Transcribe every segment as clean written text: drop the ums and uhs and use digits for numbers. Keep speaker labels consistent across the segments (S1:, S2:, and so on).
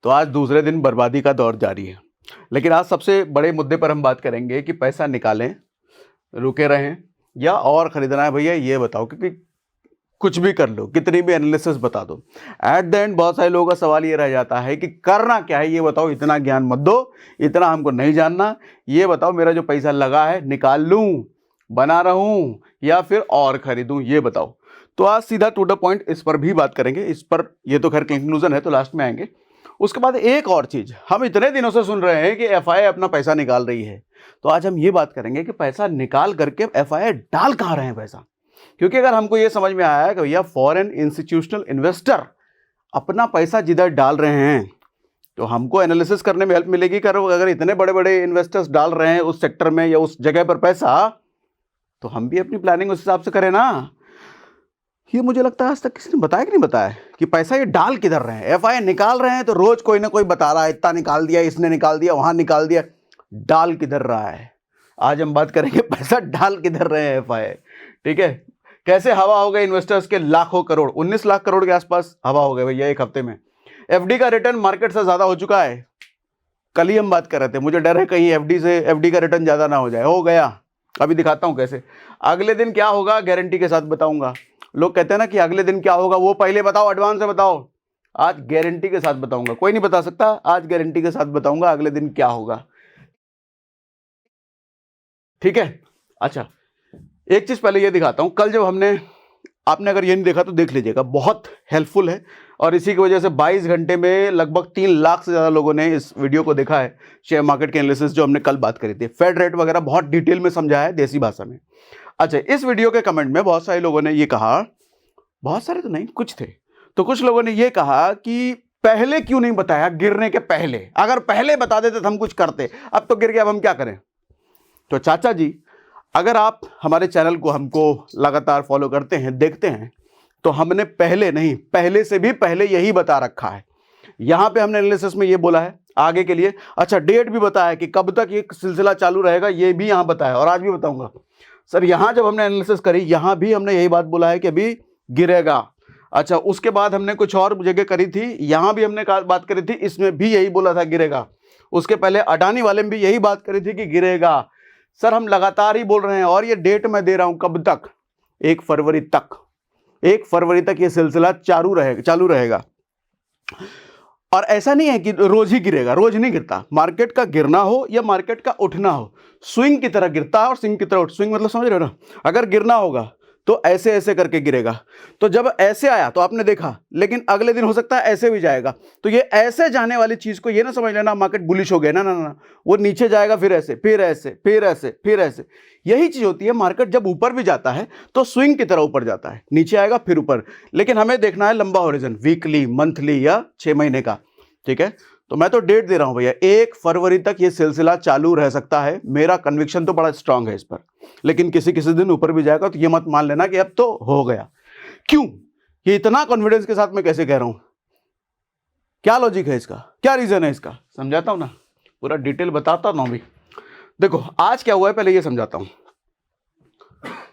S1: तो आज दूसरे दिन बर्बादी का दौर जारी है। लेकिन आज सबसे बड़े मुद्दे पर हम बात करेंगे कि पैसा निकालें, रुके रहें या और खरीदना है भैया, ये बताओ। क्योंकि कुछ भी कर लो, कितनी भी एनालिसिस बता दो, एट द एंड बहुत सारे लोगों का सवाल ये रह जाता है कि करना क्या है, ये बताओ। इतना ज्ञान मत दो, इतना हमको नहीं जानना, ये बताओ मेरा जो पैसा लगा है निकाल लूं, बना रहूं या फिर और खरीदूं, ये बताओ। तो आज सीधा टू द पॉइंट इस पर भी बात करेंगे। इस पर ये तो खैर कंक्लूजन है, तो लास्ट में आएंगे। उसके बाद एक और चीज, हम इतने दिनों से सुन रहे हैं कि एफआई अपना पैसा निकाल रही है, तो आज हम ये बात करेंगे कि पैसा निकाल करके एफआई डाल कहां रहे हैं पैसा। क्योंकि अगर हमको ये समझ में आया कि भैया फॉरेन इंस्टीट्यूशनल इन्वेस्टर अपना पैसा जिधर डाल रहे हैं, तो हमको एनालिसिस करने में हेल्प मिलेगी। अगर इतने बड़े बड़े इन्वेस्टर्स डाल रहे हैं उस सेक्टर में या उस जगह पर पैसा, तो हम भी अपनी प्लानिंग उस हिसाब से करें ना। ये मुझे लगता है आज तक किसी ने बताया कि नहीं बताया कि पैसा ये डाल किधर रहे हैं। एफआई निकाल रहे हैं तो रोज कोई ना कोई बता रहा है, इतना निकाल दिया, इसने निकाल दिया, वहां निकाल दिया। डाल किधर रहा है, आज हम बात करेंगे पैसा डाल किधर रहे हैं एफआई। ठीक है, कैसे हवा हो गए इन्वेस्टर्स के लाखों करोड़, 19 लाख करोड़ के आसपास हवा हो गए भैया एक हफ्ते में। एफडी का रिटर्न मार्केट से ज्यादा हो चुका है। कल ही हम बात कर रहे थे, मुझे डर है कहीं एफडी का रिटर्न ज्यादा ना हो जाए। हो गया, अभी दिखाता हूं कैसे। अगले दिन क्या होगा गारंटी के साथ बताऊंगा। लोग कहते हैं ना कि अगले दिन क्या होगा वो पहले बताओ, एडवांस में बताओ। आज गारंटी के साथ बताऊंगा, कोई नहीं बता सकता, आज गारंटी के साथ बताऊंगा अगले दिन क्या होगा। ठीक है, अच्छा एक चीज पहले ये दिखाता हूं। कल जब हमने, आपने अगर ये नहीं देखा तो देख लीजिएगा, बहुत हेल्पफुल है। और इसी की वजह से 22 घंटे में लगभग 3 लाख से ज़्यादा लोगों ने इस वीडियो को देखा है। शेयर मार्केट के एनालिसिस जो हमने कल बात करी थी, फेड रेट वगैरह बहुत डिटेल में समझाया है देसी भाषा में। अच्छा, इस वीडियो के कमेंट में बहुत सारे लोगों ने ये कहा, बहुत सारे तो नहीं, कुछ थे, तो कुछ लोगों ने ये कहा कि पहले क्यों नहीं बताया, गिरने के पहले। अगर पहले बता देते तो हम कुछ करते, अब तो गिर गया, अब हम क्या करें। तो चाचा जी, अगर आप हमारे चैनल को, हमको लगातार फॉलो करते हैं, देखते हैं, तो हमने पहले नहीं, पहले से भी पहले यही बता रखा है। यहां पे हमने एनालिसिस में ये बोला है आगे के लिए। अच्छा, डेट भी बताया कि कब तक ये सिलसिला चालू रहेगा, ये भी यहां बताया और आज भी बताऊंगा। सर यहां जब हमने एनालिसिस करी, यहां भी हमने यही बात बोला है कि अभी गिरेगा। अच्छा, उसके बाद हमने कुछ और जगह करी थी, यहां भी हमने बात करी थी, इसमें भी यही बोला था गिरेगा। उसके पहले अडानी वाले में भी यही बात करी थी कि गिरेगा। सर हम लगातार ही बोल रहे हैं, और ये डेट मैं दे रहा हूं कब तक, 1 फरवरी तक। 1 फरवरी तक ये सिलसिला चालू रहेगा। और ऐसा नहीं है कि रोज ही गिरेगा, रोज नहीं गिरता। मार्केट का गिरना हो या मार्केट का उठना हो, स्विंग की तरह गिरता है और स्विंग की तरह उठ। स्विंग मतलब समझ रहे हो ना, अगर गिरना होगा तो ऐसे ऐसे करके गिरेगा। तो जब ऐसे आया तो आपने देखा, लेकिन अगले दिन हो सकता है ऐसे भी जाएगा। तो ये ऐसे जाने वाली चीज को ये ना समझ लेना मार्केट बुलिश हो गया, ना ना ना, वो नीचे जाएगा, फिर ऐसे, फिर ऐसे, फिर ऐसे, फिर ऐसे। यही चीज होती है, मार्केट जब ऊपर भी जाता है तो स्विंग की तरह ऊपर जाता है, नीचे आएगा फिर ऊपर। लेकिन हमें देखना है लंबा होरिजन, वीकली, मंथली या 6 महीने का। ठीक है, तो मैं तो डेट दे रहा हूं भैया, 1 फरवरी तक ये सिलसिला चालू रह सकता है। मेरा कन्विक्शन तो बड़ा स्ट्रांग है इस पर, लेकिन किसी किसी दिन ऊपर भी जाएगा। तो ये मत मान लेना कि अब तो हो गया। क्यों, ये इतना कॉन्फिडेंस के साथ मैं कैसे कह रहा हूं, क्या लॉजिक है इसका, क्या रीजन है इसका, समझाता हूं ना, पूरा डिटेल बताता हूं भी। देखो आज क्या हुआ है, पहले ये समझाता हूं।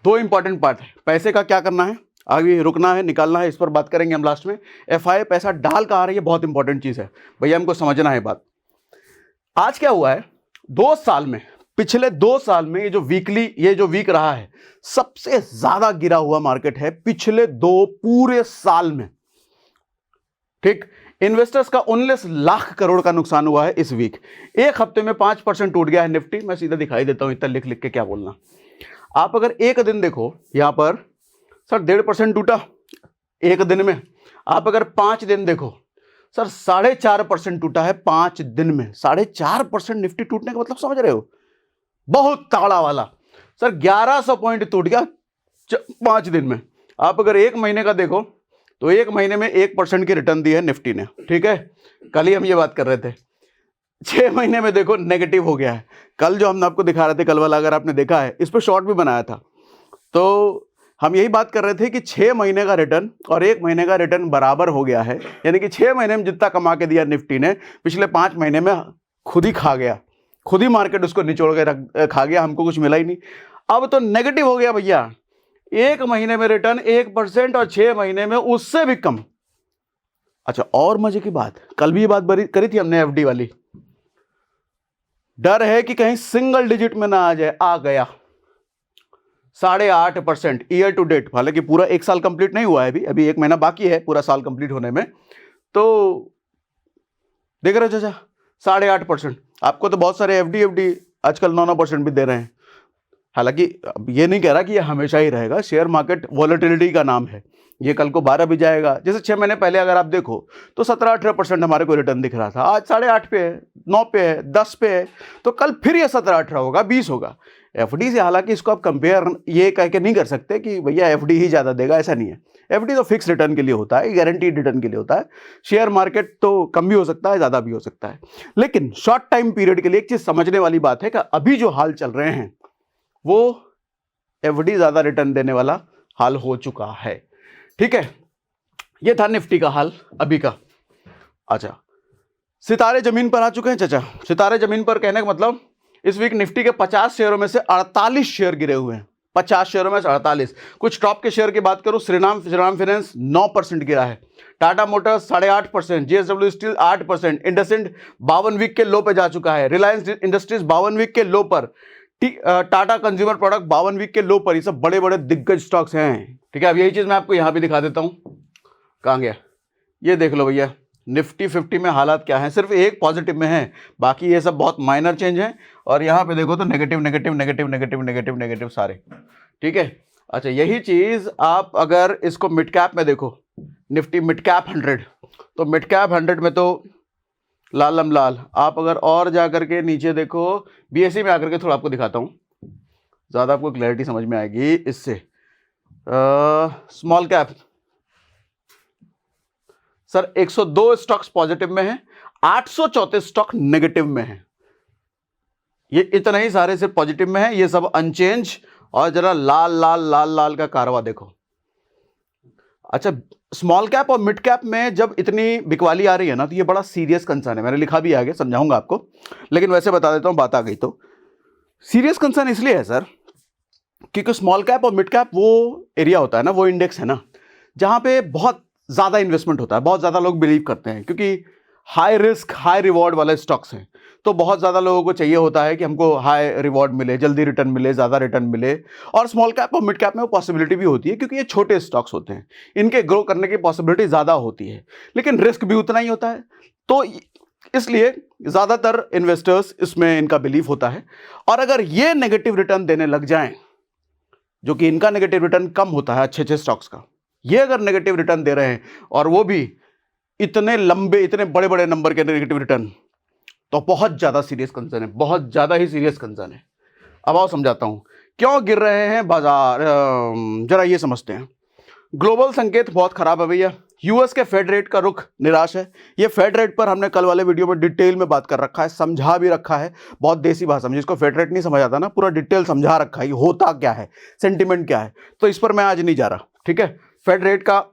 S1: 2 इंपॉर्टेंट पार्ट है, पैसे का क्या करना है, आगे रुकना है, निकालना है, इस पर बात करेंगे हम लास्ट में। एफआई पैसा डाल कहां रही है, बहुत इंपॉर्टेंट चीज है भैया, हमको समझना है बात। आज क्या हुआ है, 2 साल में, पिछले 2 साल में ये जो वीक रहा है, सबसे ज्यादा गिरा हुआ मार्केट है पिछले 2 पूरे साल में। ठीक, इन्वेस्टर्स का 19 लाख करोड़ का नुकसान हुआ है इस वीक। एक हफ्ते में 5% टूट गया है निफ्टी। मैं सीधा दिखाई देता हूं, इतना लिख लिख के क्या बोलना। आप अगर एक दिन देखो, यहां पर सर 1.5% टूटा एक दिन में। आप अगर 5 दिन देखो, सर 4.5% टूटा है 5 दिन में। 4.5% निफ्टी टूटने का मतलब समझ रहे हो, बहुत तगड़ा वाला। सर 1100 पॉइंट टूट गया 5 दिन में। आप अगर 1 महीने का देखो तो 1 महीने में 1% की रिटर्न दी है निफ्टी ने। ठीक है, कल ही हम ये बात कर रहे थे। 6 महीने में देखो नेगेटिव हो गया है। कल जो हम आपको दिखा रहे थे, कल वाला अगर आपने देखा है, इस पर शॉर्ट भी बनाया था, तो हम यही बात कर रहे थे कि 6 महीने का रिटर्न और 1 महीने का रिटर्न बराबर हो गया है। यानी कि 6 महीने में जितना कमा के दिया निफ्टी ने, पिछले 5 महीने में खुद ही खा गया, खुद ही मार्केट उसको निचोड़ के खा गया, हमको कुछ मिला ही नहीं। अब तो नेगेटिव हो गया भैया। 1 महीने में रिटर्न 1% और 6 महीने में उससे भी कम। अच्छा, और मजे की बात, कल भी ये बात करी थी हमने एफडी वाली, डर है कि कहीं सिंगल डिजिट में ना आ जाए, आ गया 8.5% ईयर टू डेट। हालांकि पूरा एक साल कंप्लीट नहीं हुआ है, अभी 1 महीना बाकी है पूरा साल कंप्लीट होने में। तो देख रहे हो चाचा, 8.5%। आपको तो बहुत सारे एफडी आजकल 9% भी दे रहे हैं। हालांकि अब ये नहीं कह रहा कि ये हमेशा ही रहेगा, शेयर मार्केट वॉलेटिलिटी का नाम है, ये कल को 12 भी जाएगा। जैसे 6 महीने पहले अगर आप देखो तो 17-18% हमारे को रिटर्न दिख रहा था, आज 8.5 पे है, 9 पे है, 10 पे है, तो कल फिर ये 17-18 होगा, 20 होगा एफडी से। हालांकि इसको आप कंपेयर ये कह के नहीं कर सकते कि भैया एफडी ही ज़्यादा देगा, ऐसा नहीं है। एफडी तो फिक्स रिटर्न के लिए होता है, गारंटीड रिटर्न के लिए होता है। शेयर मार्केट तो कम भी हो सकता है, ज़्यादा भी हो सकता है। लेकिन शॉर्ट टाइम पीरियड के लिए एक चीज़ समझने वाली बात है कि अभी जो हाल चल रहे हैं वो एफडी ज़्यादा रिटर्न देने वाला हाल हो चुका है। ठीक है, ये था निफ्टी का हाल अभी का। अच्छा, सितारे जमीन पर आ चुके हैं चाचा। सितारे जमीन पर कहने का मतलब इस वीक निफ्टी के 50 शेयरों में से 48 शेयर गिरे हुए हैं। 50 शेयरों में से 48। कुछ टॉप के शेयर की बात करूं, श्रीराम फाइनेंस 9% गिरा है, Tata motors 8.5%, JSW steel 8%, IndusInd 52 week के लो पे जा चुका है, रिलायंस इंडस्ट्रीज 52 वीक के लो पर, टाटा कंज्यूमर प्रोडक्ट 52 वीक के लो पर। ये सब बड़े बड़े दिग्गज स्टॉक्स हैं। ठीक है, अब यही चीज मैं आपको यहां भी दिखा देता हूं। कहां गया, ये देख लो भैया, निफ्टी 50 में हालात क्या हैं। सिर्फ एक पॉजिटिव में है, बाकी ये सब बहुत माइनर चेंज हैं। और यहाँ पे देखो तो negative negative negative negative negative negative सारे। ठीक है, अच्छा, यही चीज आप अगर इसको मिड कैप में देखो, निफ्टी मिड कैप 100, तो मिड कैप 100 में तो लालम लाल। आप अगर और जा करके नीचे देखो, बीएसई में आकर के थोड़ा आपको दिखाता हूँ, ज़्यादा आपको क्लैरिटी समझ में आएगी इससे। Small cap sir 102 stocks positive में हैं, 834 स्टॉक नेगेटिव में हैं। ये इतना ही सारे सिर्फ पॉजिटिव में हैं, ये सब अनचेंज। और जरा लाल लाल लाल लाल का कारवा देखो। अच्छा, स्मॉल कैप और मिड कैप में जब इतनी बिकवाली आ रही है ना, तो ये बड़ा सीरियस कंसर्न है। मैंने लिखा भी आगे, समझाऊंगा आपको, लेकिन वैसे बता देता हूं, बात आ गई तो। सीरियस कंसर्न इसलिए है सर क्योंकि स्मॉल कैप और मिड कैप वो एरिया होता है ना, वो इंडेक्स है ना, जहां पे बहुत ज़्यादा इन्वेस्टमेंट होता है, बहुत ज़्यादा लोग बिलीव करते हैं, क्योंकि हाई रिस्क हाई रिवॉर्ड वाले स्टॉक्स हैं। तो बहुत ज़्यादा लोगों को चाहिए होता है कि हमको हाई रिवॉर्ड मिले, जल्दी रिटर्न मिले, ज़्यादा रिटर्न मिले। और स्मॉल कैप और मिड कैप में वो पॉसिबिलिटी भी होती है, क्योंकि ये छोटे स्टॉक्स होते हैं, इनके ग्रो करने की पॉसिबिलिटी ज़्यादा होती है, लेकिन रिस्क भी उतना ही होता है। तो इसलिए ज़्यादातर इन्वेस्टर्स इसमें इनका बिलीफ होता है। और अगर ये नेगेटिव रिटर्न देने लग जाएं, जो कि इनका नेगेटिव रिटर्न कम होता है अच्छे अच्छे स्टॉक्स का, ये अगर नेगेटिव रिटर्न दे रहे हैं और वो भी इतने लंबे, इतने बड़े बड़े नंबर के नेगेटिव रिटर्न, तो बहुत ज़्यादा सीरियस कंसर्न है, बहुत ज़्यादा ही सीरियस कंसर्न है। अब आओ समझाता हूं क्यों गिर रहे हैं बाजार। जरा ये समझते हैं। ग्लोबल संकेत बहुत खराब है भैया। यूएस के फेड रेट का रुख निराश है। ये फेड रेट पर हमने कल वाले वीडियो में डिटेल में बात कर रखा है, समझा भी रखा है, बहुत देसी भाषा में। जिसको फेड रेट नहीं समझ आता ना, पूरा डिटेल समझा रखा है, होता क्या है, सेंटिमेंट क्या है। तो इस पर मैं आज नहीं जा रहा। ठीक है, फेड रेट का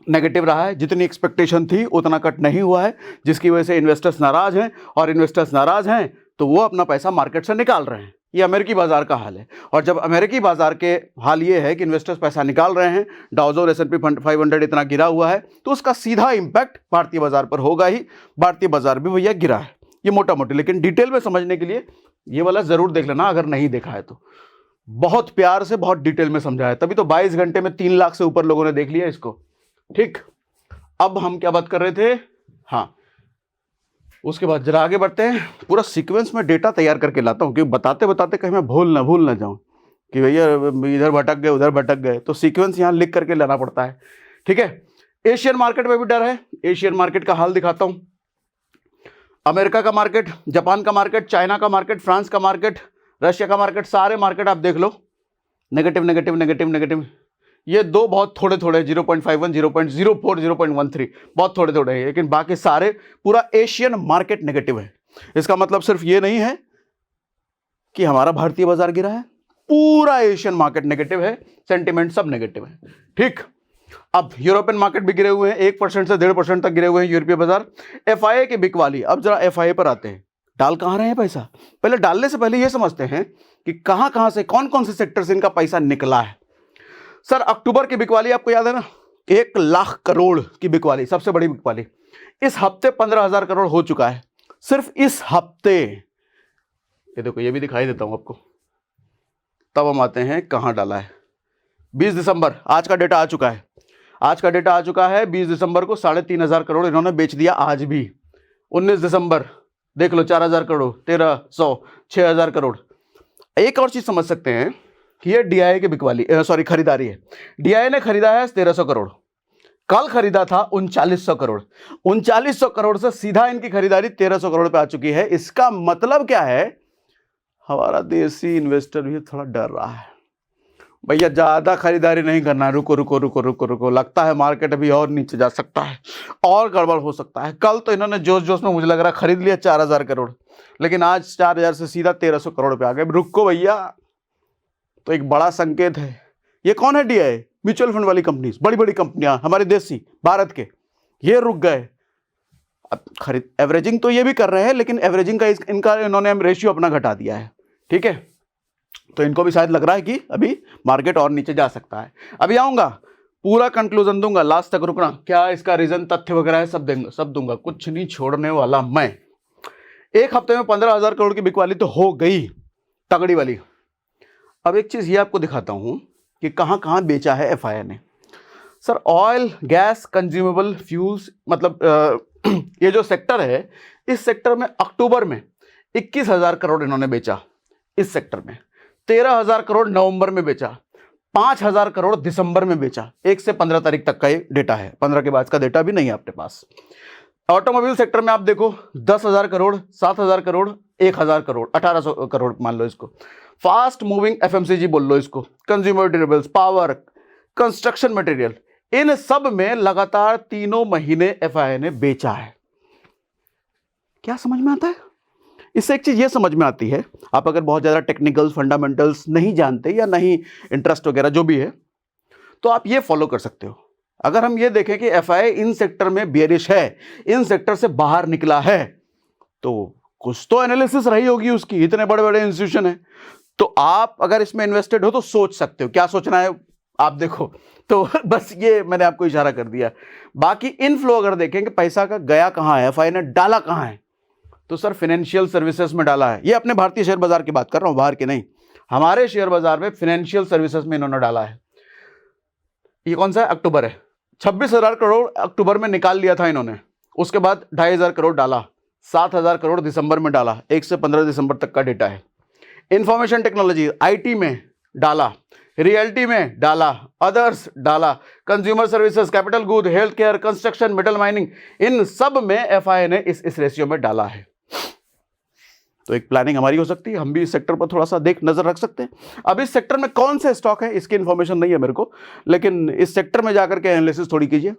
S1: नेगेटिव रहा है, जितनी एक्सपेक्टेशन थी उतना कट नहीं हुआ है, जिसकी वजह से इन्वेस्टर्स नाराज हैं। और इन्वेस्टर्स नाराज हैं तो वो अपना पैसा मार्केट से निकाल रहे हैं। ये अमेरिकी बाजार का हाल है। और जब अमेरिकी बाजार के हाल ये है कि इन्वेस्टर्स पैसा निकाल रहे हैं, डाउ जोन्स S&P 500 इतना गिरा हुआ है, तो उसका सीधा इंपैक्ट भारतीय बाजार पर होगा ही। भारतीय बाजार भी भैया गिरा है, ये मोटा मोटी। लेकिन डिटेल में समझने के लिए ये वाला जरूर देख लेना, अगर नहीं देखा है तो। बहुत प्यार से, बहुत डिटेल में समझा है, तभी तो 22 घंटे में 3 लाख से ऊपर लोगों ने देख लिया इसको। ठीक, अब हम क्या बात कर रहे थे, हाँ, उसके बाद जरा आगे बढ़ते हैं। पूरा सीक्वेंस में डेटा तैयार करके लाता हूँ, क्योंकि बताते बताते कहीं मैं भूल ना जाऊँ कि भैया इधर भटक गए उधर भटक गए, तो सीक्वेंस यहाँ लिख करके लाना पड़ता है। ठीक है, एशियन मार्केट में भी डर है। एशियन मार्केट का हाल दिखाता हूँ। अमेरिका का मार्केट, जापान का मार्केट, चाइना का मार्केट, फ्रांस का मार्केट, रशिया का मार्केट, सारे मार्केट आप देख लो, नेगेटिव नेगेटिव नेगेटिव नेगेटिव। ये दो बहुत थोड़े थोड़े, 0.51, 0.04, 0.13, बहुत थोड़े थोड़े हैं, लेकिन बाकी सारे, पूरा एशियन मार्केट नेगेटिव है। इसका मतलब सिर्फ ये नहीं है कि हमारा भारतीय बाजार गिरा है, पूरा एशियन मार्केट नेगेटिव है, सेंटिमेंट सब नेगेटिव है। ठीक, अब यूरोपियन मार्केट भी गिरे हुए हैं, 1% से 1.5% तक गिरे हुए हैं यूरोपीय बाजार। FII की बिकवाली, अब जरा FII पर आते हैं। डाल कहां रहे हैं पैसा, पहले डालने से पहले यह समझते हैं कि कहां से, कौन कौन से सेक्टर से इनका पैसा निकला है। सर अक्टूबर की बिकवाली आपको याद है ना, 1,00,000 करोड़ की बिकवाली, सबसे बड़ी बिकवाली इस हफ्ते 15,000 करोड़ हो चुका है, सिर्फ इस हफ्ते। ये देखो, ये भी दिखाई देता हूं आपको। तब हम आते हैं कहां डाला है। 20 दिसंबर, आज का डेटा आ चुका है। आज का डेटा आ चुका है 20 दिसंबर को 3,500 करोड़ इन्होंने बेच दिया आज भी। 19 दिसंबर देख लो 4,000 करोड़, 1,300, 6,000 करोड़। एक और चीज समझ सकते हैं कि ये डीआईए की बिकवाली, सॉरी खरीदारी है। डीआईए ने खरीदा है 1,300 करोड़, कल खरीदा था 3,900 करोड़। 3,900 करोड़ से सीधा इनकी खरीदारी 1,300 करोड़ पे आ चुकी है। इसका मतलब क्या है, हमारा देसी इन्वेस्टर भी थोड़ा डर रहा है, भैया ज्यादा खरीदारी नहीं करना है, रुको रुको रुको रुको रुको, लगता है मार्केट अभी और नीचे जा सकता है, और गड़बड़ हो सकता है। कल तो इन्होंने जोश जोश में मुझे लग रहा है खरीद लिया 4,000 करोड़, लेकिन आज 4,000 से सीधा 1,300 करोड़ पे आ गए। रुको भैया, तो एक बड़ा संकेत है। ये कौन है? डीआईए, म्यूचुअल फंड वाली कंपनी, बड़ी बड़ी कंपनियां हमारे देसी भारत के, ये रुक गए। अब खरीद एवरेजिंग तो ये भी कर रहे हैं, लेकिन एवरेजिंग का इनका इन्होंने रेशियो अपना घटा दिया है, ठीक है। तो इनको भी शायद लग रहा है कि अभी मार्केट और नीचे जा सकता है। अभी आऊंगा, पूरा कंक्लूजन दूंगा, लास्ट तक रुकना, क्या इसका रीजन, तथ्य वगैरह है, सब दूंगा, कुछ नहीं छोड़ने वाला मैं। एक हफ्ते में 15,000 करोड़ की बिकवाली तो हो गई, तगड़ी वाली। अब एक चीज ये आपको दिखाता हूं कि कहां कहां बेचा है एफआईआई ने। Sir, oil, gas, consumable fuels, मतलब ये जो सेक्टर है, इस सेक्टर में अक्टूबर में 21,000 करोड़ इन्होंने बेचा। इस सेक्टर में 13,000 करोड़ नवंबर में बेचा, 5,000 करोड़ दिसंबर में बेचा। 1 से 15 तारीख तक का ये डेटा है, 15 के बाद का डेटा भी नहीं है अपने पास। ऑटोमोबाइल सेक्टर में आप देखो 10,000 करोड़, 7,000 करोड़, 1,000 करोड़, 1,800 करोड़ मान लो इसको। फास्ट मूविंग एफएमसीजी बोल लो इसको, consumer durables, power, construction material, इन सब में लगातार 3 महीने एफआईआई ने बेचा है। क्या समझ में आता है? इससे एक चीज ये समझ में आती है, आप अगर बहुत ज्यादा टेक्निकल्स, फंडामेंटल्स नहीं जानते या नहीं इंटरेस्ट वगैरह जो भी है, तो आप ये फॉलो कर सकते हो। अगर हम ये देखें कि एफआईआई इन सेक्टर में बेयरिश है, इन सेक्टर से बाहर निकला है, तो कुछ तो एनालिसिस रही होगी उसकी, इतने बड़े बड़े इंस्टीट्यूशन है। तो आप अगर इसमें इन्वेस्टेड हो तो सोच सकते हो, क्या सोचना है आप देखो। तो बस ये मैंने आपको इशारा कर दिया। बाकी इनफ्लो अगर देखें कि पैसा का गया कहां है, एफआईआई ने डाला कहां है, तो सर फाइनेंशियल सर्विसेज में डाला है। ये अपने भारतीय शेयर बाजार की बात कर रहा हूं, बाहर की नहीं। हमारे शेयर बाजार में फाइनेंशियल सर्विसेज में इन्होंने डाला है। ये कौन सा है? अक्टूबर है। 26,000 करोड़ अक्टूबर में निकाल लिया था इन्होंने, उसके बाद 2,500 करोड़ डाला, 7,000 करोड़ दिसंबर में डाला। 1 से 15 दिसंबर तक का डेटा है। इंफॉर्मेशन टेक्नोलॉजी, आईटी में डाला, रियल्टी में डाला, अदर्स डाला, consumer services, capital good, health care, construction, metal mining, इन सब में एफआईआई ने इस रेशियो में डाला है। तो एक प्लानिंग हमारी हो सकती है, हम भी इस सेक्टर पर थोड़ा सा नजर रख सकते हैं। अब इस सेक्टर में कौन से स्टॉक है इसकी इंफॉर्मेशन नहीं है मेरे को, लेकिन इस सेक्टर में जाकर के एनालिसिस थोड़ी कीजिए,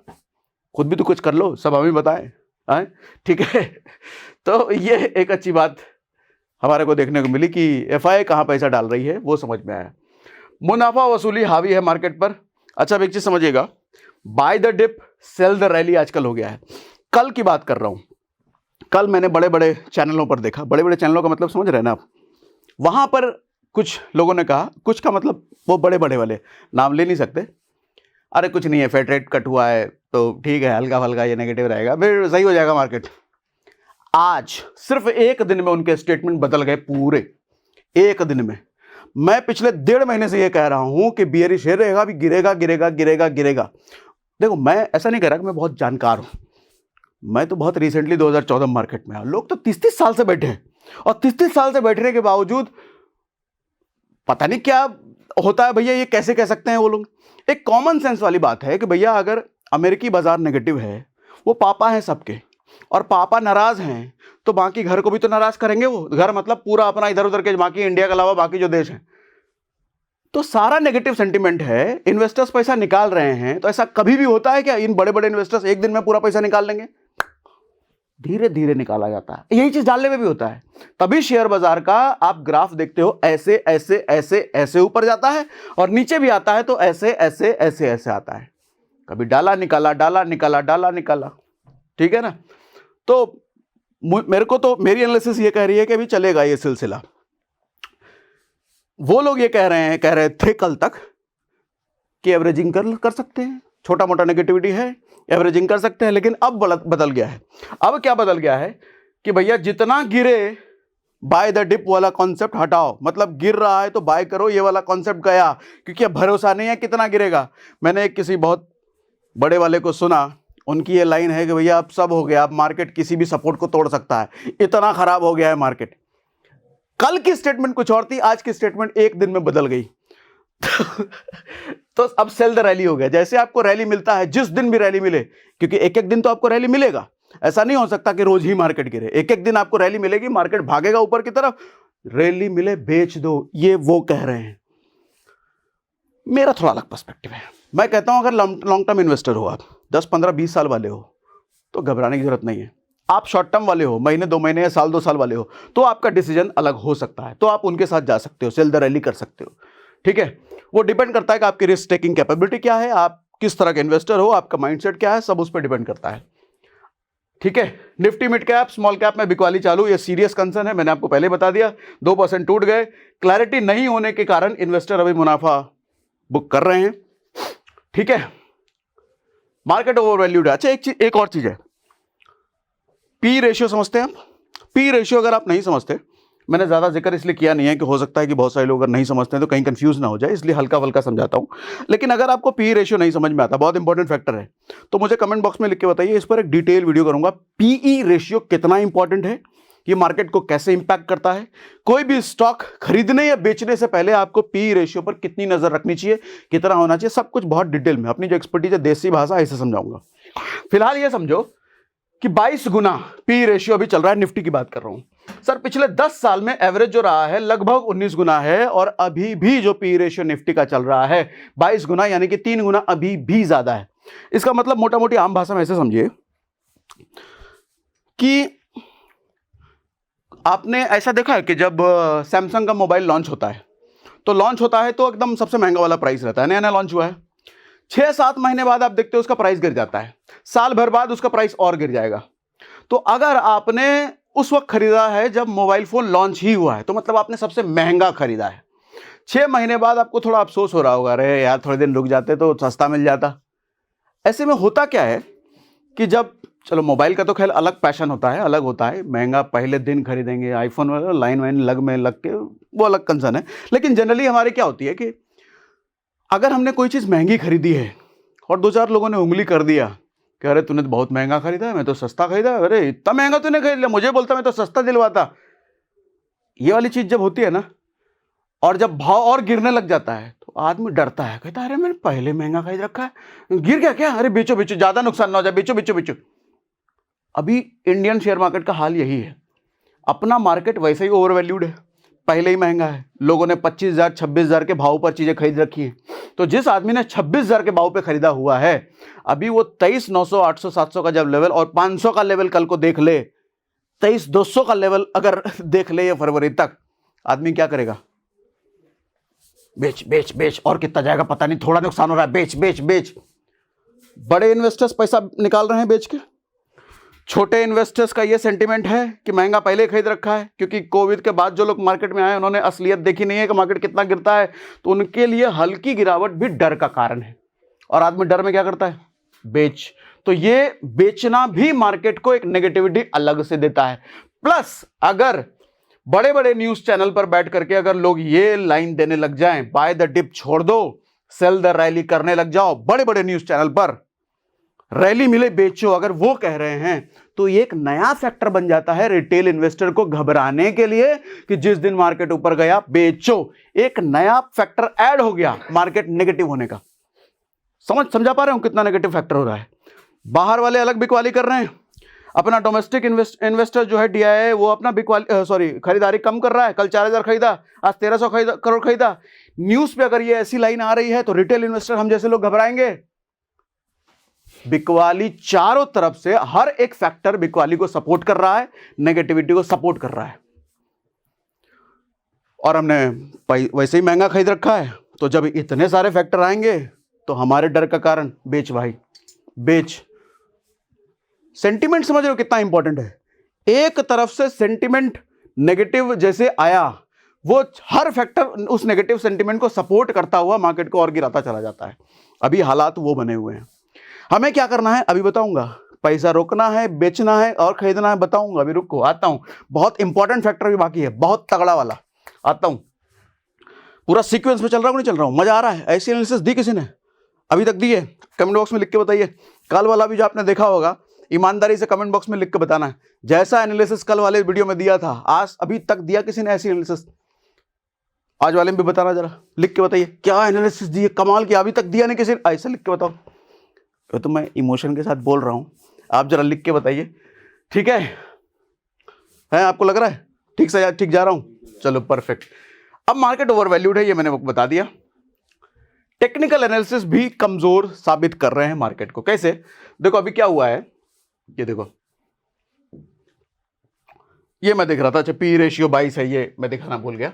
S1: खुद भी तो कुछ कर लो, सब हमें बताएं, ठीक है। तो ये एक अच्छी बात हमारे को देखने को मिली कि एफआईआई कहां पैसा डाल रही है, वो समझ में आया। मुनाफा वसूली हावी है मार्केट पर। अच्छा, अब एक चीज समझिएगा, buy the dip sell the rally आजकल हो गया है। कल की बात कर रहा हूं, कल मैंने बड़े बड़े चैनलों पर देखा, बड़े बड़े चैनलों का मतलब समझ रहे हैं ना आप, वहां पर कुछ लोगों ने कहा, कुछ का मतलब वो बड़े बड़े वाले, नाम ले नहीं सकते, अरे कुछ नहीं है, फेड रेट कट हुआ है तो ठीक है, हल्का फल्का ये नेगेटिव रहेगा, फिर सही हो जाएगा मार्केट। आज सिर्फ एक दिन में उनके स्टेटमेंट बदल गए पूरे, एक दिन में। मैं पिछले 1.5 महीने से ये कह रहा हूं कि बियरिश रहेगा, अभी गिरेगा गिरेगा गिरेगा गिरेगा। देखो, मैं ऐसा नहीं कह रहा कि मैं बहुत जानकार हूं, मैं तो बहुत रिसेंटली 2014 मार्केट में आया। लोग तो 30-30 साल से बैठे हैं, और 30-30 साल से बैठने के बावजूद पता नहीं क्या होता है भैया, ये कैसे कह सकते हैं वो लोग। एक कॉमन सेंस वाली बात है कि भैया अगर अमेरिकी बाजार नेगेटिव है, वो पापा हैं सबके, और पापा नाराज हैं तो बाकी घर को भी तो नाराज करेंगे। वो घर मतलब पूरा अपना इधर उधर के, बाकी इंडिया के अलावा बाकी जो देश हैं, तो सारा नेगेटिव सेंटिमेंट है, इन्वेस्टर्स पैसा निकाल रहे हैं। तो ऐसा कभी भी होता है क्या इन बड़े बड़े इन्वेस्टर्स एक दिन में पूरा पैसा निकाल लेंगे? धीरे धीरे निकाला जाता है। यही चीज डालने में भी होता है। तभी शेयर बाजार का आप ग्राफ देखते हो, ऐसे ऐसे ऐसे ऐसे ऊपर जाता है, और नीचे भी आता है तो ऐसे ऐसे ऐसे ऐसे आता है। कभी डाला निकाला, डाला निकाला, डाला निकाला, ठीक है ना। तो मेरे को तो मेरी एनालिसिस ये कह रही है कि अभी चलेगा ये सिलसिला। वो लोग ये कह रहे थे कल तक कि एवरेजिंग कर सकते हैं, छोटा मोटा नेगेटिविटी है, एवरेजिंग कर सकते हैं, लेकिन अब बदल गया है। अब क्या बदल गया है कि भैया जितना गिरे बाय द डिप वाला कॉन्सेप्ट हटाओ, मतलब गिर रहा है तो बाय करो, ये वाला कॉन्सेप्ट गया, क्योंकि अब भरोसा नहीं है कितना गिरेगा। मैंने किसी बहुत बड़े वाले को सुना, उनकी ये लाइन है कि भैया अब सब हो गया, अब मार्केट किसी भी सपोर्ट को तोड़ सकता है, इतना खराब हो गया है मार्केट। कल की स्टेटमेंट कुछ और थी, आज की स्टेटमेंट एक दिन में बदल गई। तो अब सेल द रैली हो गया। जैसे आपको रैली मिलता है, जिस दिन भी रैली मिले, क्योंकि एक एक दिन तो आपको रैली मिलेगा, ऐसा नहीं हो सकता कि रोज ही मार्केट गिरे, एक एक दिन आपको रैली मिलेगी, मार्केट भागेगा ऊपर की तरफ, रैली मिले बेच दो, ये वो कह रहे हैं। मेरा थोड़ा अलग पर्सपेक्टिव है। मैं कहता हूं अगर लॉन्ग टर्म इन्वेस्टर हो, आप 10, 15, 20 साल वाले हो, तो घबराने की जरूरत नहीं है। आप शॉर्ट टर्म वाले हो, महीने 2 महीने या साल 2 साल वाले हो, तो आपका डिसीजन अलग हो सकता है, तो आप उनके साथ जा सकते हो, सेल द रैली कर सकते हो, ठीक है। वो डिपेंड करता है कि आपकी रिस्क टेकिंग कैपेबिलिटी क्या है, आप किस तरह के इन्वेस्टर हो, आपका माइंडसेट क्या है, सब उस पर डिपेंड करता है, ठीक है। Nifty mid cap small cap में बिकवाली चालू, ये सीरियस कंसर्न है, मैंने आपको पहले बता दिया। 2% टूट गए, क्लैरिटी नहीं होने के कारण इन्वेस्टर अभी मुनाफा बुक कर रहे हैं, ठीक है। मार्केट ओवर वैल्यूड है। अच्छा, एक और चीज है, पी रेशियो समझते हैं आप? पी रेशियो अगर आप नहीं समझते, मैंने ज्यादा जिक्र इसलिए किया नहीं है कि हो सकता है कि बहुत सारे लोग अगर नहीं समझते हैं तो कहीं कंफ्यूज ना हो जाए, इसलिए हल्का हल्का समझाता हूं। लेकिन अगर आपको पी रेशियो नहीं समझ में आता, बहुत इंपॉर्टेंट फैक्टर है, तो मुझे कमेंट बॉक्स में लिख के बताइए, इस पर एक डिटेल वीडियो करूंगा। पीई रेशियो कितना इंपॉर्टेंट है, ये मार्केट को कैसे इंपैक्ट करता है, कोई भी स्टॉक खरीदने या बेचने से पहले आपको पी रेशियो पर कितनी नजर रखनी चाहिए, कितना होना चाहिए, सब कुछ बहुत डिटेल में अपनी जो एक्सपर्टीज है, देसी भाषा, ऐसे समझाऊंगा। फिलहाल ये समझो कि 22 गुना पी रेशियो अभी चल रहा है, निफ्टी की बात कर रहा हूं सर। पिछले 10 साल में एवरेज जो रहा है लगभग 19 गुना है, और अभी भी जो पी रेशियो निफ्टी का चल रहा है 22 गुना, यानी कि 3 गुना अभी भी ज्यादा है। इसका मतलब मोटा मोटी आम भाषा में ऐसे समझिए कि आपने ऐसा देखा है कि जब सैमसंग का मोबाइल लॉन्च होता है, तो एकदम सबसे महंगा वाला प्राइस रहता है, नया नया लॉन्च हुआ है। 6-7 महीने बाद आप देखते हो उसका प्राइस गिर जाता है, साल भर बाद उसका प्राइस और गिर जाएगा। तो अगर आपने उस वक्त खरीदा है जब मोबाइल फोन लॉन्च ही हुआ है, तो मतलब आपने सबसे महंगा खरीदा है। 6 महीने बाद आपको थोड़ा अफसोस हो रहा होगा, अरे यार थोड़े दिन रुक जाते तो सस्ता मिल जाता। ऐसे में होता क्या है कि जब, चलो मोबाइल का तो खैर अलग पैशन होता है, अलग होता है, महंगा पहले दिन खरीदेंगे, आईफोन वाला लाइन वाइन लग के वो अलग कंसर्न है। लेकिन जनरली हमारे क्या होती है कि अगर हमने कोई चीज़ महंगी खरीदी है और 2-4 लोगों ने उंगली कर दिया कि अरे तूने तो बहुत महंगा खरीदा है, मैं तो सस्ता खरीदा, अरे इतना महंगा तूने खरीद लिया, मुझे बोलता मैं तो सस्ता दिलवाता। ये वाली चीज़ जब होती है ना, और जब भाव और गिरने लग जाता है, तो आदमी डरता है, कहता है अरे मैंने पहले महंगा खरीद रखा है, गिर गया क्या, अरे बेचो बेचो, ज़्यादा नुकसान ना हो जाए, बेचो बेचो बेचो। अभी इंडियन शेयर मार्केट का हाल यही है। अपना मार्केट वैसे ही ओवर वैल्यूड है, पहले ही महंगा है, लोगों ने 25,000 26,000 के भाव पर चीजें खरीद रखी हैं। तो जिस आदमी ने 26,000 के भाव पे खरीदा हुआ है, अभी वो 23,900 800 700 का जब लेवल और 500 का लेवल कल को देख ले, 23,200 का लेवल अगर देख ले ये फरवरी तक, आदमी क्या करेगा? बेच बेच बेच, और कितना जाएगा पता नहीं, थोड़ा नुकसान हो रहा है, बेच बेच बेच। बड़े इन्वेस्टर्स पैसा निकाल रहे हैं बेच के, छोटे इन्वेस्टर्स का ये सेंटीमेंट है कि महंगा पहले खरीद रखा है, क्योंकि कोविड के बाद जो लोग मार्केट में आए उन्होंने असलियत देखी नहीं है कि मार्केट कितना गिरता है, तो उनके लिए हल्की गिरावट भी डर का कारण है, और आदमी डर में क्या करता है? बेच। तो ये बेचना भी मार्केट को एक नेगेटिविटी अलग से देता है। प्लस अगर बड़े बड़े न्यूज चैनल पर बैठ करके अगर लोग ये लाइन देने लग जाएं, बाय द डिप छोड़ दो, सेल द रैली करने लग जाओ, बड़े बड़े न्यूज चैनल पर रैली मिले बेचो, अगर वो कह रहे हैं, तो ये एक नया फैक्टर बन जाता है रिटेल इन्वेस्टर को घबराने के लिए कि जिस दिन मार्केट ऊपर गया बेचो। एक नया फैक्टर ऐड हो गया मार्केट नेगेटिव होने का। समझा पा रहे हो कितना नेगेटिव फैक्टर हो रहा है? बाहर वाले अलग बिकवाली कर रहे हैं, अपना डोमेस्टिक इन्वेस्टर जो है DII वो अपना खरीदारी कम कर रहा है। कल 4,000 खरीदा, आज 1,300 करोड़ खरीदा। न्यूज पे अगर ये ऐसी लाइन आ रही है तो रिटेल इन्वेस्टर हम जैसे लोग घबराएंगे। बिकवाली चारों तरफ से, हर एक फैक्टर बिकवाली को सपोर्ट कर रहा है, नेगेटिविटी को सपोर्ट कर रहा है। और हमने वैसे ही महंगा खरीद रखा है, तो जब इतने सारे फैक्टर आएंगे तो हमारे डर का कारण बेच भाई बेच। सेंटिमेंट समझ रहे हो कितना इंपॉर्टेंट है? एक तरफ से सेंटिमेंट नेगेटिव जैसे आया, वो हर फैक्टर उस नेगेटिव सेंटिमेंट को सपोर्ट करता हुआ मार्केट को और गिराता चला जाता है। अभी हालात वो बने हुए हैं। हमें क्या करना है अभी बताऊंगा, पैसा रोकना है, बेचना है और खरीदना है, बताऊंगा अभी, रुको आता हूं। बहुत इंपॉर्टेंट फैक्टर भी बाकी है, बहुत तगड़ा वाला, आता हूं। पूरा सीक्वेंस में चल रहा हूं नहीं चल रहा हूं, मजा आ रहा है? ऐसी एनालिसिस दी किसी ने अभी तक? दी है? कमेंट बॉक्स में लिख के बताइए। कल वाला भी जो आपने देखा होगा, ईमानदारी से कमेंट बॉक्स में लिख के बताना है, जैसा एनालिसिस कल वाले वीडियो में दिया था, आज अभी तक दिया किसी ने ऐसी एनालिसिस? आज वाले में भी बताना, जरा लिख के बताइए क्या एनालिसिस दी है कमाल की, अभी तक दिया नहीं किसी ने, ऐसा लिख के बताओ। तो मैं इमोशन के साथ बोल रहा हूं, आप जरा लिख के बताइए, ठीक है? आपको लग रहा है ठीक से ठीक जा रहा हूं? चलो परफेक्ट। अब मार्केट ओवरवैल्यूड है, ये मैंने बता दिया। टेक्निकल एनालिसिस भी कमजोर साबित कर रहे हैं मार्केट को। कैसे? देखो अभी क्या हुआ है, ये देखो, ये मैं देख रहा था, अच्छा पी रेशियो 22 है, ये मैं दिखाना भूल गया।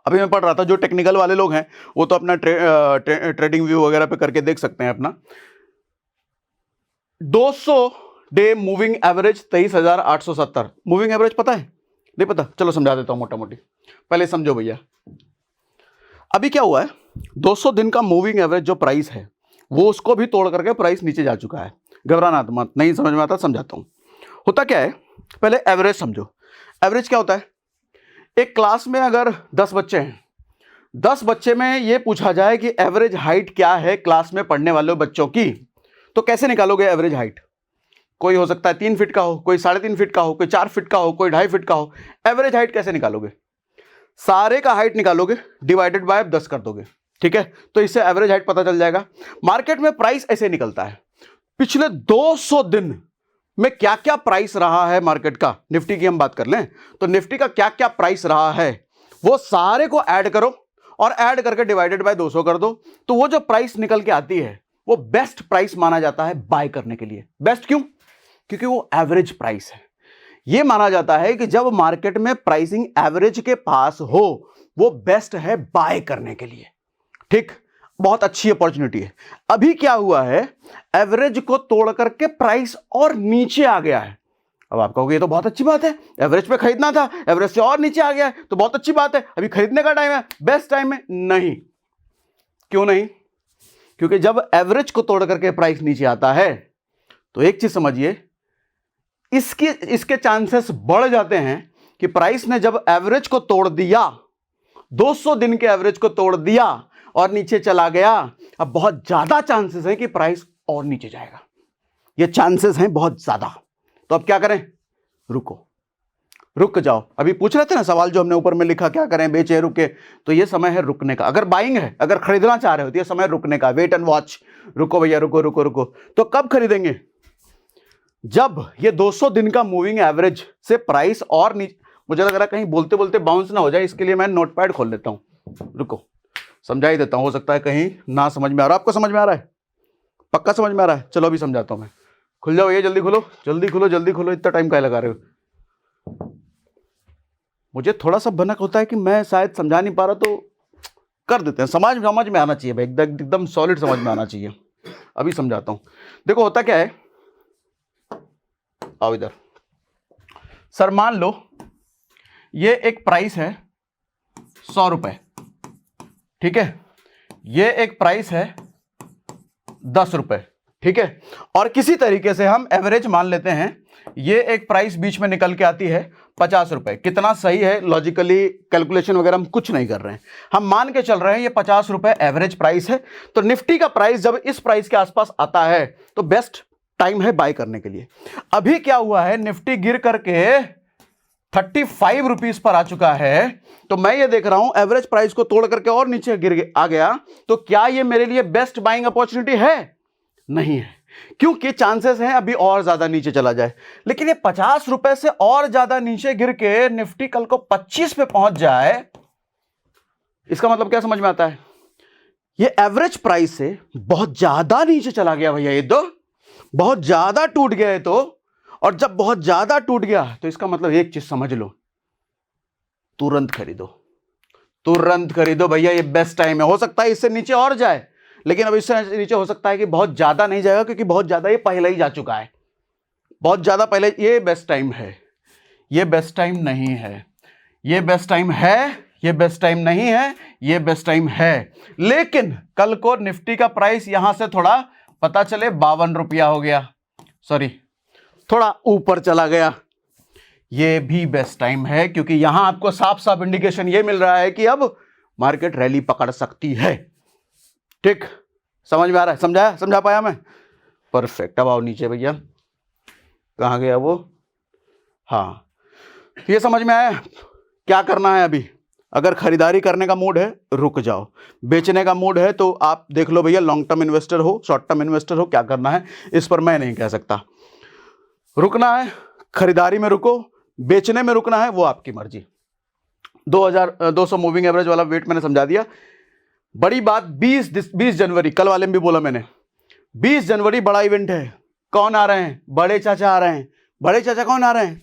S1: अभी मैं पढ़ रहा था, जो टेक्निकल वाले लोग हैं वो तो अपना ट्रेडिंग व्यू वगैरह पे करके देख सकते हैं अपना। 200 day moving average 23,870। Moving average पता है? नहीं पता? चलो समझा देता हूं मोटा मोटी, पहले समझो भैया। अभी क्या हुआ है, 200 दिन का मूविंग एवरेज जो प्राइस है वो उसको भी तोड़ करके प्राइस नीचे जा चुका है। घबराना मत, नहीं समझ में आता समझाता हूं। होता क्या है, पहले एवरेज समझो। एवरेज क्या होता है? एक क्लास में अगर 10 बच्चे हैं, 10 बच्चे में ये पूछा जाए कि एवरेज हाइट क्या है क्लास में पढ़ने वाले बच्चों की, तो कैसे निकालोगे एवरेज हाइट? कोई हो सकता है 3 फीट का हो, कोई 3.5 फीट का हो, कोई 4 फीट का हो, कोई 2.5 फीट का हो। एवरेज हाइट कैसे निकालोगे? सारे का हाइट निकालोगे, डिवाइडेड बाय 10 कर दोगे, ठीक है? तो इससे एवरेज हाइट पता चल जाएगा। मार्केट में प्राइस ऐसे निकलता है, पिछले 200 दिन में क्या क्या प्राइस रहा है मार्केट का। निफ्टी की हम बात कर लें तो निफ्टी का क्या क्या प्राइस रहा है, वो सारे को ऐड करो और ऐड करके डिवाइडेड बाय 200 कर दो, तो वो जो प्राइस निकल के आती है वो बेस्ट प्राइस माना जाता है बाय करने के लिए। बेस्ट क्यों? क्योंकि वो एवरेज प्राइस है। ये माना जाता है कि जब मार्केट में प्राइसिंग एवरेज के पास हो वो बेस्ट है बाय करने के लिए, ठीक? बहुत अच्छी अपॉर्चुनिटी है। अभी क्या हुआ है, एवरेज को तोड़ करके प्राइस और नीचे आ गया है। अब आप कहोगे ये तो बहुत अच्छी बात है, एवरेज पे खरीदना था, एवरेज से और नीचे आ गया है तो बहुत अच्छी बात है, अभी खरीदने का टाइम है, बेस्ट टाइम है। नहीं, क्यों नहीं? क्योंकि जब एवरेज को तोड़ करके प्राइस नीचे आता है तो एक चीज समझिए, इसके चांसेस बढ़ जाते हैं कि प्राइस ने जब एवरेज को तोड़ दिया, 200 दिन के एवरेज को तोड़ दिया और नीचे चला गया, अब बहुत ज्यादा चांसेस हैं कि प्राइस और नीचे जाएगा। ये चांसेस हैं बहुत ज्यादा। तो अब क्या करें? रुक जाओ। अभी पूछ रहे थे ना सवाल जो हमने ऊपर में लिखा, क्या करें, बेचे रुके? तो ये समय है रुकने का। अगर बाइंग है, अगर खरीदना चाह रहे हो तो ये समय रुकने का, वेट एंड वॉच। रुको भैया, रुको। तो कब खरीदेंगे? जब ये 200 दिन का मूविंग एवरेज से प्राइस और नीचे, मुझे लग रहा है कहीं बोलते बोलते बाउंस ना हो जाए, इसके लिए मैं नोटपैड खोल लेता हूं। रुको समझा ही देता हूं, हो सकता है कहीं ना समझ में आ रहा। आपको समझ में आ रहा है? पक्का समझ में आ रहा है? चलो अभी समझाता हूं मैं। खुल जाओ, ये जल्दी खोलो, इतना टाइम काहे लगा रहे हो? मुझे थोड़ा सा भनक होता है कि मैं शायद समझा नहीं पा रहा, तो कर देते हैं। समझ में आना चाहिए भाई, एकदम सॉलिड समझ में आना चाहिए। अभी समझाता हूं। देखो होता क्या है, आओ इधर। सर मान लो ये एक प्राइस है 100 रुपए, ठीक है? ये एक प्राइस है 10 रुपए, ठीक है? और किसी तरीके से हम एवरेज मान लेते हैं, ये एक प्राइस बीच में निकल के आती है 50 रुपए। कितना सही है, लॉजिकली कैलकुलेशन वगैरह हम कुछ नहीं कर रहे हैं, हम मान के चल रहे हैं ये 50 रुपए एवरेज प्राइस है। तो निफ्टी का प्राइस जब इस प्राइस के आसपास आता है तो बेस्ट टाइम है बाय करने के लिए। अभी क्या हुआ है, निफ्टी गिर करके 35 रुपीज पर आ चुका है, तो मैं ये देख रहा हूं एवरेज प्राइस को तोड़ करके और नीचे गिर आ गया, तो क्या ये मेरे लिए बेस्ट बाइंग अपॉर्चुनिटी है? नहीं है, क्योंकि चांसेस हैं अभी और ज्यादा नीचे चला जाए। लेकिन ये 50 रुपए से और ज्यादा नीचे गिर के निफ्टी कल को 25 पे पहुंच जाए, इसका मतलब क्या समझ में आता है? ये एवरेज प्राइस से बहुत ज्यादा नीचे चला गया भैया, ये तो बहुत ज्यादा टूट गया है। तो और जब बहुत ज्यादा टूट गया तो इसका मतलब एक चीज समझ लो, तुरंत खरीदो भैया, ये बेस्ट टाइम है। हो सकता है इससे नीचे और जाए, लेकिन अब इससे नीचे हो सकता है कि बहुत ज्यादा नहीं जाएगा, क्योंकि बहुत ज्यादा ये पहले ही जा चुका है, बहुत ज्यादा पहले। ये बेस्ट टाइम है, ये बेस्ट टाइम नहीं है, ये बेस्ट टाइम है ये बेस्ट टाइम नहीं है, ये बेस्ट टाइम है। लेकिन कल को निफ्टी का प्राइस यहां से थोड़ा पता चले 52 रुपया हो गया, सॉरी थोड़ा ऊपर चला गया, ये भी बेस्ट टाइम है, क्योंकि यहां आपको साफ साफ इंडिकेशन ये मिल रहा है कि अब मार्केट रैली पकड़ सकती है। ठीक, समझ में आ रहा है? समझा पाया मैं? परफेक्ट। अब आओ नीचे भैया, कहाँ गया वो? हाँ, ये समझ में आया क्या करना है अभी? अगर खरीदारी करने का मूड है रुक जाओ, बेचने का मूड है तो आप देख लो भैया, लॉन्ग टर्म इन्वेस्टर हो, शॉर्ट टर्म इन्वेस्टर हो, क्या करना है इस पर मैं नहीं कह सकता। रुकना है, खरीदारी में रुको, बेचने में रुकना है वो आपकी मर्जी। 2200 मूविंग एवरेज वाला वेट मैंने समझा दिया। बड़ी बात 20 जनवरी, कल वाले में भी बोला मैंने, 20 जनवरी बड़ा इवेंट है। कौन आ रहे हैं? बड़े चाचा आ रहे हैं। बड़े चाचा कौन आ रहे हैं?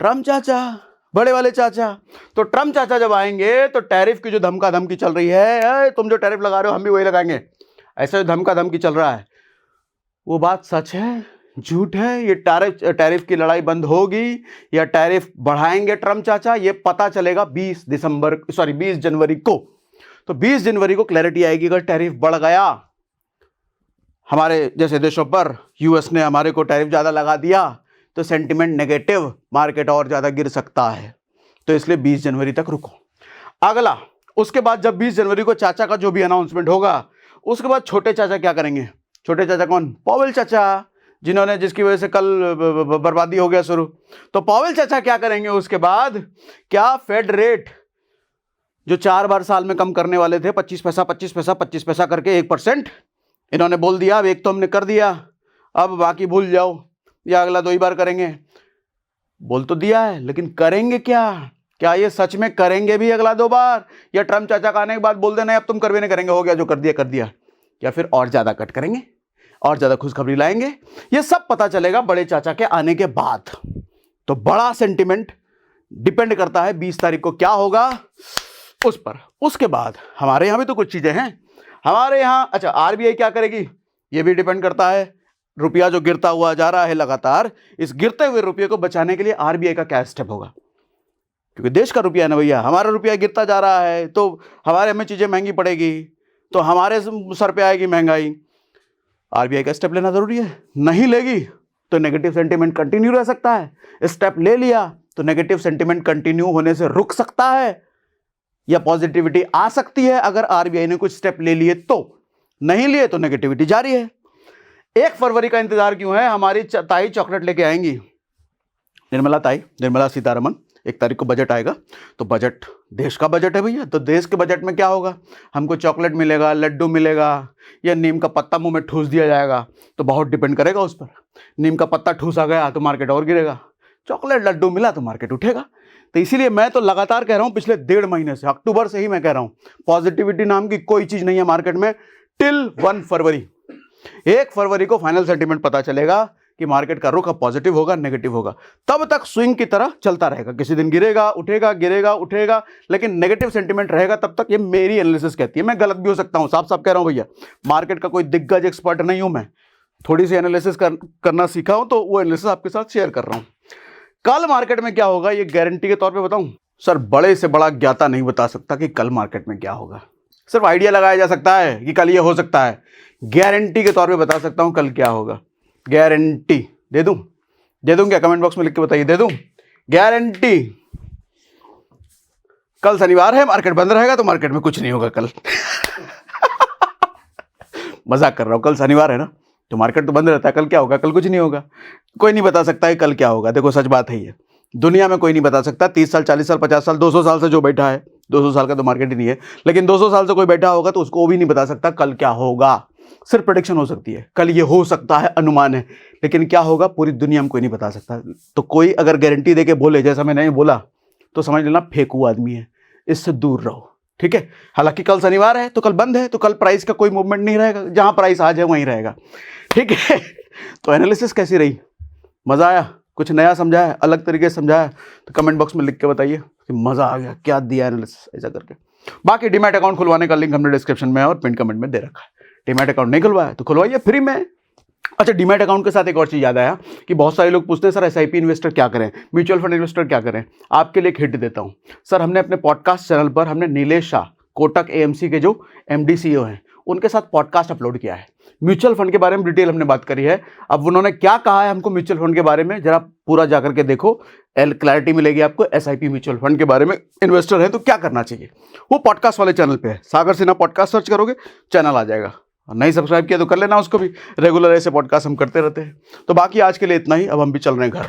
S1: ट्रम्प चाचा, बड़े वाले चाचा। तो ट्रम्प चाचा जब आएंगे तो टैरिफ की जो धमका धमकी चल रही है, तुम जो टैरिफ लगा रहे हो हम भी वही लगाएंगे, ऐसा जो धमका धमकी चल रहा है, वो बात सच है झूठ है? ये टैरिफ की लड़ाई बंद होगी या टैरिफ बढ़ाएंगे ट्रम्प चाचा, ये पता चलेगा 20 जनवरी को। तो 20 जनवरी को क्लैरिटी आएगी। अगर टैरिफ बढ़ गया हमारे जैसे देशों पर, यूएस ने हमारे को टैरिफ ज़्यादा लगा दिया तो सेंटिमेंट नेगेटिव, मार्केट और ज़्यादा गिर सकता है। तो इसलिए 20 जनवरी तक रुको। अगला, उसके बाद जब 20 जनवरी को चाचा का जो भी अनाउंसमेंट होगा, उसके बाद छोटे चाचा क्या करेंगे? छोटे चाचा कौन? पॉवेल चाचा, जिसकी वजह से कल बर्बादी हो गया शुरू। तो पॉवेल चाचा क्या करेंगे उसके बाद? क्या फेड रेट जो 4 बार साल में कम करने वाले थे, 25 पैसा करके 1%, इन्होंने बोल दिया अब एक तो हमने कर दिया, अब बाकी भूल जाओ, या अगला 2 ही बार करेंगे। बोल तो दिया है, लेकिन करेंगे क्या ये सच में करेंगे भी अगला 2 बार? या ट्रम्प चाचा का आने के बाद बोल देना अब तुम करवे नहीं करेंगे, हो गया जो कर दिया, या फिर और ज्यादा कट करेंगे, और ज्यादा खुशखबरी लाएंगे? ये सब पता चलेगा बड़े चाचा के आने के बाद। तो बड़ा सेंटिमेंट डिपेंड करता है 20 तारीख को क्या होगा उस पर। उसके बाद हमारे यहां भी तो कुछ चीजें हैं हमारे यहां। अच्छा, आरबीआई क्या करेगी ये भी डिपेंड करता है। रुपया जो गिरता हुआ जा रहा है लगातार, इस गिरते हुए रुपये को बचाने के लिए आरबीआई का क्या स्टेप होगा? क्योंकि देश का रुपया है ना भैया, हमारा रुपया गिरता जा रहा है तो हमारे में चीजें महंगी पड़ेगी, तो हमारे सर पे आएगी महंगाई। आरबीआई का स्टेप लेना जरूरी है। नहीं लेगी तो नेगेटिव सेंटीमेंट कंटिन्यू रह सकता है। स्टेप ले लिया तो नेगेटिव सेंटीमेंट कंटिन्यू होने से रुक सकता है या पॉजिटिविटी आ सकती है अगर आरबीआई ने कुछ स्टेप ले लिए तो। नहीं लिए तो नेगेटिविटी जारी है। 1 फरवरी का इंतजार क्यों है? हमारी ताई चॉकलेट लेके आएंगी, निर्मला सीतारमन। 1 तारीख को बजट आएगा, तो बजट देश का बजट है भैया, तो देश के बजट में क्या होगा? हमको चॉकलेट मिलेगा, लड्डू मिलेगा, या नीम का पत्ता मुंह में ठूस दिया जाएगा? तो बहुत डिपेंड करेगा उस पर। नीम का पत्ता ठूसा गया तो मार्केट और गिरेगा, चॉकलेट लड्डू मिला तो मार्केट उठेगा। तो इसीलिए मैं तो लगातार कह रहा हूं, पिछले 1.5 महीने से, अक्टूबर से ही मैं कह रहा हूं, पॉजिटिविटी नाम की कोई चीज नहीं है मार्केट में टिल 1 फरवरी। 1 फरवरी को फाइनल सेंटीमेंट पता चलेगा कि मार्केट का रुख अब पॉजिटिव होगा नेगेटिव होगा। तब तक स्विंग की तरह चलता रहेगा, किसी दिन गिरेगा उठेगा, गिरेगा उठेगा, लेकिन नेगेटिव सेंटीमेंट रहेगा तब तक। ये मेरी एनालिसिस कहती है, मैं गलत भी हो सकता हूं, साफ साफ कह रहा हूं भैया। मार्केट का कोई दिग्गज एक्सपर्ट नहीं हूं मैं, थोड़ी सी एनालिसिस करना सीखा हूं, तो वो एनालिसिस आपके साथ शेयर कर रहा हूं। कल मार्केट में क्या होगा ये गारंटी के तौर पर बताऊं? सर, बड़े से बड़ा ज्ञाता नहीं बता सकता कि कल मार्केट में क्या होगा। सिर्फ आइडिया लगाया जा सकता है कि कल ये हो सकता है। गारंटी के तौर पे बता सकता हूं कल क्या होगा। गारंटी दे दूं क्या? कमेंट बॉक्स में लिख के बताइए, दे दूं गारंटी? कल शनिवार है, मार्केट बंद रहेगा तो मार्केट में कुछ नहीं होगा कल। मजाक कर रहा हूं, कल शनिवार है ना, तो मार्केट तो बंद रहता है। कल क्या होगा? कल कुछ नहीं होगा। कोई नहीं बता सकता है कल क्या होगा। देखो, सच बात है ये, दुनिया में कोई नहीं बता सकता। 30 साल, 40 साल, 50 साल, 200 साल से जो बैठा है, 200 साल का तो मार्केट ही नहीं है, लेकिन 200 साल से कोई बैठा होगा तो उसको भी नहीं बता सकता कल क्या होगा। सिर्फ प्रेडिक्शन हो सकती है, कल ये हो सकता है, अनुमान है, लेकिन क्या होगा पूरी दुनिया में कोई नहीं बता सकता। तो कोई अगर गारंटी देके बोले, जैसा मैंने बोला, तो समझ लेना फेंकू आदमी है, इससे दूर रहो, ठीक है। हालांकि कल शनिवार है तो कल बंद है, तो कल प्राइस का कोई मूवमेंट नहीं रहेगा, जहां प्राइस आ जाए वहीं रहेगा, ठीक है। तो एनालिसिस कैसी रही? मजा आया? कुछ नया समझाया, अलग तरीके से समझाया? तो कमेंट बॉक्स में लिख के बताइए कि मजा आ गया, क्या दिया एनालिसिस, ऐसा करके। बाकी डीमैट अकाउंट खुलवाने का लिंक हमने डिस्क्रिप्शन में और पिन कमेंट में दे रखा है। डीमैट अकाउंट नहीं खुलवाया तो खुलवाइए फ्री में, अच्छा, डीमैट अकाउंट के साथ एक और चीज़ याद आया कि बहुत सारे लोग पूछते हैं सर एसआईपी इन्वेस्टर क्या करें, म्यूचुअल फंड इन्वेस्टर क्या करें। आपके लिए एक हिंट देता हूं सर, हमने अपने पॉडकास्ट चैनल पर हमने नीलेश शाह, कोटक एएमसी के जो एमडी सीईओ हैं, उनके साथ पॉडकास्ट अपलोड किया है। म्यूचुअल फंड के बारे में डिटेल हमने बात करी है। अब उन्होंने क्या कहा है हमको म्यूचुअल फंड के बारे में, जरा पूरा जाकर के देखो, क्लैरिटी मिलेगी आपको। एसआईपी म्यूचुअल फंड के बारे में इन्वेस्टर है तो क्या करना चाहिए, वो पॉडकास्ट वाले चैनल पे है। सागर सिन्हा पॉडकास्ट सर्च करोगे चैनल आ जाएगा। नहीं सब्सक्राइब किया तो कर लेना उसको भी, रेगुलर ऐसे पॉडकास्ट हम करते रहते हैं। तो बाकी आज के लिए इतना ही, अब हम भी चल रहे हैं घर।